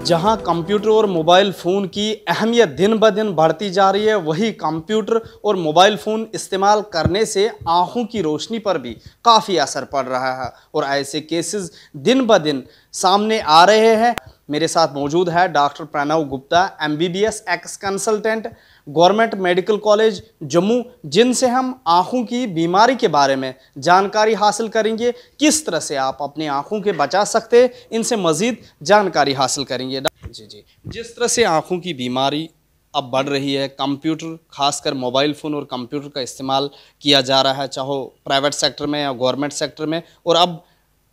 जहां कंप्यूटर और mobile phone की अहमियत दिन ब दिन बढ़ती जा रही है, वही कंप्यूटर और मोबाइल फ़ोन इस्तेमाल करने से आँखों की रोशनी पर भी काफ़ी असर पड़ रहा है और ऐसे केसेस दिन ब दिन सामने आ रहे हैं। मेरे साथ मौजूद है doctor Pranav Gupta, MBBS ex consultant, government medical college Jammu, जिनसे हम आँखों की बीमारी के बारे में जानकारी हासिल करेंगे। किस तरह से आप अपनी आँखों के बचा सकते हैं, इनसे मज़ीद जानकारी हासिल करेंगे। जी, जिस तरह से आँखों की बीमारी अब बढ़ रही है, कंप्यूटर, खासकर मोबाइल फ़ोन और कंप्यूटर का इस्तेमाल किया जा रहा है, चाहे प्राइवेट सेक्टर में या गवर्नमेंट सेक्टर में, और अब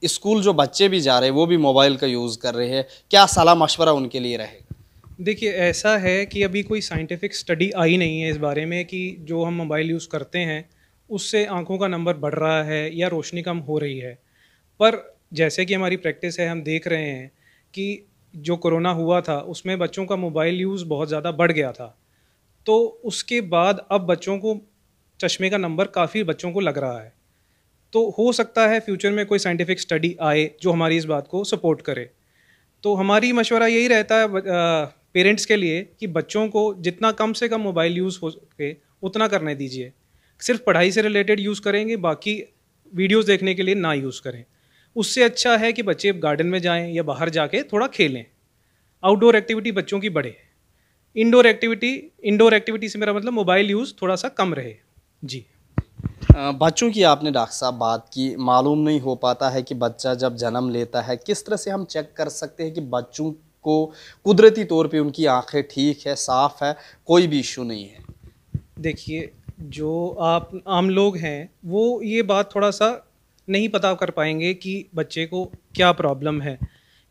स्कूल जो बच्चे भी जा रहे हैं वो भी मोबाइल का यूज़ कर रहे हैं। क्या सलाह मशवरा उनके लिए रहेगा? देखिए, ऐसा है कि अभी कोई साइंटिफिक स्टडी आई नहीं है इस बारे में कि जो हम मोबाइल यूज़ करते हैं उससे आंखों का नंबर बढ़ रहा है या रोशनी कम हो रही है। पर जैसे कि हमारी प्रैक्टिस है, हम देख रहे हैं कि जो कोरोना हुआ था उसमें बच्चों का मोबाइल यूज़ बहुत ज़्यादा बढ़ गया था। तो उसके बाद अब बच्चों को चश्मे का नंबर काफ़ी बच्चों को लग रहा है। तो हो सकता है फ्यूचर में कोई साइंटिफिक स्टडी आए जो हमारी इस बात को सपोर्ट करे। तो हमारी मशवरा यही रहता है पेरेंट्स के लिए कि बच्चों को जितना कम से कम मोबाइल यूज़ हो सके उतना करने दीजिए। सिर्फ पढ़ाई से रिलेटेड यूज़ करेंगे, बाकी वीडियोस देखने के लिए ना यूज़ करें। उससे अच्छा है कि बच्चे गार्डन में जाएं या बाहर जाके थोड़ा खेलें, आउटडोर एक्टिविटी बच्चों की बढ़े। इंडोर एक्टिविटी से मेरा मतलब मोबाइल यूज़ थोड़ा सा कम रहे। जी। बच्चों की आपने डॉक्टर साहब बात की, मालूम नहीं हो पाता है कि बच्चा जब जन्म लेता है, किस तरह से हम चेक कर सकते हैं कि बच्चों को कुदरती तौर पे उनकी आंखें ठीक है, साफ़ है, कोई भी इशू नहीं है? देखिए, जो आप आम लोग हैं वो ये बात थोड़ा सा नहीं पता कर पाएंगे कि बच्चे को क्या प्रॉब्लम है।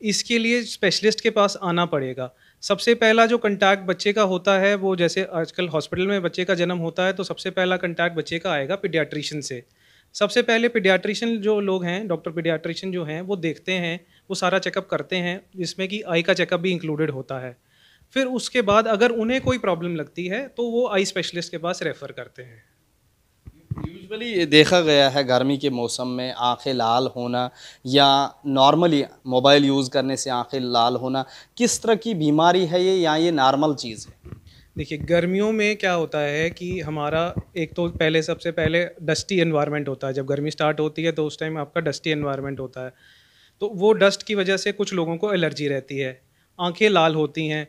इसके लिए स्पेशलिस्ट के पास आना पड़ेगा। सबसे पहला जो कंटैक्ट बच्चे का होता है, वो जैसे आजकल हॉस्पिटल में बच्चे का जन्म होता है तो सबसे पहला कंटैक्ट बच्चे का आएगा पीडियाट्रिशियन से। सबसे पहले पीडियाट्रिशियन जो लोग हैं, डॉक्टर पीडियाट्रिशियन जो हैं, वो देखते हैं, वो सारा चेकअप करते हैं जिसमें कि आई का चेकअप भी इंक्लूडेड होता है। फिर उसके बाद अगर उन्हें कोई प्रॉब्लम लगती है तो वो आई स्पेशलिस्ट के पास रेफ़र करते हैं। यूजुअली ये देखा गया है गर्मी के मौसम में आंखें लाल होना या नॉर्मली मोबाइल यूज़ करने से आंखें लाल होना, किस तरह की बीमारी है ये, या ये नॉर्मल चीज़ है? देखिए, गर्मियों में क्या होता है कि हमारा एक तो पहले सबसे पहले डस्टी एनवायरनमेंट होता है। जब गर्मी स्टार्ट होती है तो उस टाइम आपका डस्टी एनवायरनमेंट होता है। तो वो डस्ट की वजह से कुछ लोगों को एलर्जी रहती है, आंखें लाल होती हैं,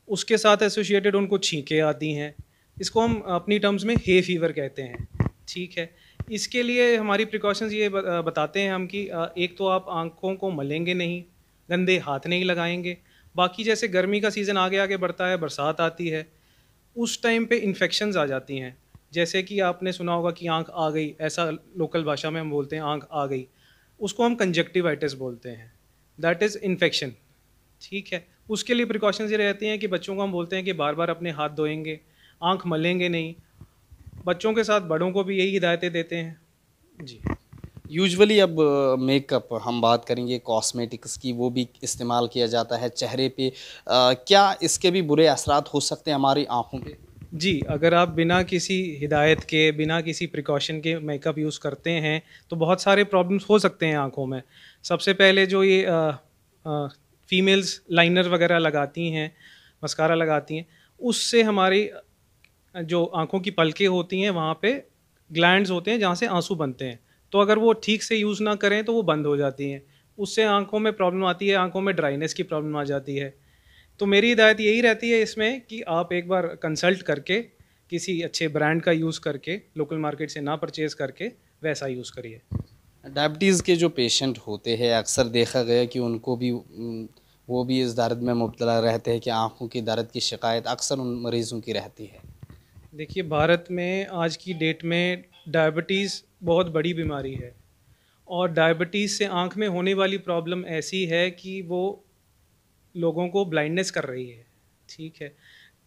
उसके साथ एसोसिएटेड उनको छींकें आती हैं। इसको हम अपनी टर्म्स में हे फीवर कहते हैं। ठीक है। इसके लिए हमारी प्रिकॉशंस ये बताते हैं हम कि एक तो आप आंखों को मलेंगे नहीं, गंदे हाथ नहीं लगाएंगे। बाकी जैसे गर्मी का सीज़न आगे आगे बढ़ता है, बरसात आती है, उस टाइम पे इन्फेक्शंस आ जाती हैं। जैसे कि आपने सुना होगा कि आँख आ गई, ऐसा लोकल भाषा में हम बोलते हैं, आँख आ गई। उसको हम कंजक्टिवाइटिस बोलते हैं, दैट इज़ इन्फेक्शन। ठीक है। उसके लिए प्रिकॉशंस ये रहती हैं कि बच्चों को हम बोलते हैं कि बार बार अपने हाथ धोएंगे, आँख मलेंगे नहीं। बच्चों के साथ बड़ों को भी यही हिदायतें देते हैं। जी। यूजुअली अब मेकअप हम बात करेंगे, कॉस्मेटिक्स की, वो भी इस्तेमाल किया जाता है चेहरे पे। क्या इसके भी बुरे असरात हो सकते हैं हमारी आँखों पे? जी, अगर आप बिना किसी हिदायत के, बिना किसी प्रिकॉशन के मेकअप यूज़ करते हैं तो बहुत सारे प्रॉब्लम्स हो सकते हैं आँखों में। सबसे पहले जो ये फीमेल्स लाइनर वगैरह लगाती हैं, मस्कारा लगाती हैं, उससे हमारी जो आँखों की पलकें होती हैं वहाँ पे ग्लैंड्स होते हैं जहाँ से आँसू बनते हैं। तो अगर वो ठीक से यूज़ ना करें तो वो बंद हो जाती हैं। उससे आँखों में प्रॉब्लम आती है, आँखों में ड्राइनेस की प्रॉब्लम आ जाती है। तो मेरी हिदायत यही रहती है इसमें कि आप एक बार कंसल्ट करके, किसी अच्छे ब्रांड का यूज़ करके, लोकल मार्केट से ना परचेज़ करके, वैसा यूज़ करिए। डायबिटीज़ के जो पेशेंट होते हैं, अक्सर देखा गया कि उनको भी वो भी इस दर्द में मुब्तला रहते हैं कि आँखों की दर्द की शिकायत अक्सर उन मरीज़ों की रहती है। देखिए, भारत में आज की डेट में डायबिटीज़ बहुत बड़ी बीमारी है और डायबिटीज़ से आँख में होने वाली प्रॉब्लम ऐसी है कि वो लोगों को ब्लाइंडनेस कर रही है। ठीक है।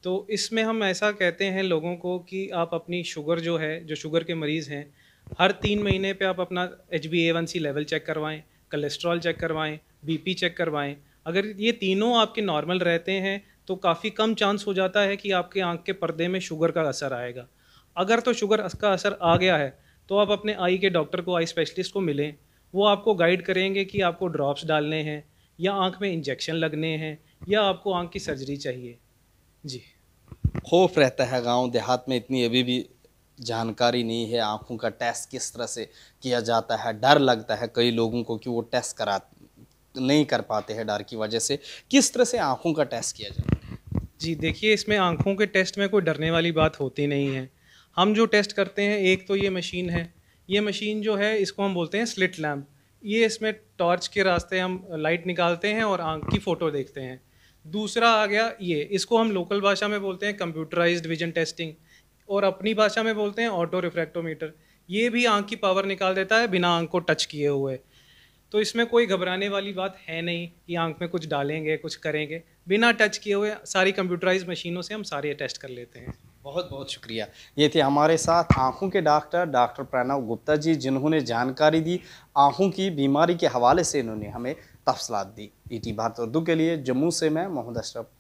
तो इसमें हम ऐसा कहते हैं लोगों को कि आप अपनी शुगर जो है, जो शुगर के मरीज़ हैं, हर 3 महीने पे आप अपना HbA1c लेवल चेक करवाएं, कोलेस्ट्रॉल चेक करवाएं, बीपी चेक करवाएं। अगर ये तीनों आपके नॉर्मल रहते हैं तो काफ़ी कम चांस हो जाता है कि आपके आँख के पर्दे में शुगर का असर आएगा। अगर तो शुगर का असर आ गया है तो आप अपने आई के डॉक्टर को, आई स्पेशलिस्ट को मिलें। वो आपको गाइड करेंगे कि आपको ड्रॉप्स डालने हैं या आँख में इंजेक्शन लगने हैं या आपको आँख की सर्जरी चाहिए। जी। खौफ रहता है, गांव देहात में इतनी अभी भी जानकारी नहीं है, आँखों का टेस्ट किस तरह से किया जाता है, डर लगता है कई लोगों को कि वो टेस्ट करा नहीं कर पाते हैं डर की वजह से। किस तरह से आँखों का टेस्ट किया जाता है? जी, देखिए इसमें आँखों के टेस्ट में कोई डरने वाली बात होती नहीं है। हम जो टेस्ट करते हैं, एक तो ये मशीन है। ये मशीन जो है इसको हम बोलते हैं स्लिट लैम्प। ये इसमें टॉर्च के रास्ते हम लाइट निकालते हैं और आँख की फ़ोटो देखते हैं। दूसरा आ गया ये, इसको हम लोकल भाषा में बोलते हैं कंप्यूटराइज़्ड विज़न टेस्टिंग और अपनी भाषा में बोलते हैं ऑटो रिफ्रैक्टोमीटर। ये भी आँख की पावर निकाल देता है बिना आँख को टच किए हुए। तो इसमें कोई घबराने वाली बात है नहीं कि आँख में कुछ डालेंगे, कुछ करेंगे। बिना टच किए हुए सारी कंप्यूटराइज़्ड मशीनों से हम सारे टेस्ट कर लेते हैं। बहुत बहुत शुक्रिया। ये थे हमारे साथ आँखों के डॉक्टर प्रणव गुप्ता जी, जिन्होंने जानकारी दी आँखों की बीमारी के हवाले से। इन्होंने हमें तफसीलात दी। ईटी भारत उर्दू के लिए जम्मू से मैं मोहम्मद अशरफ।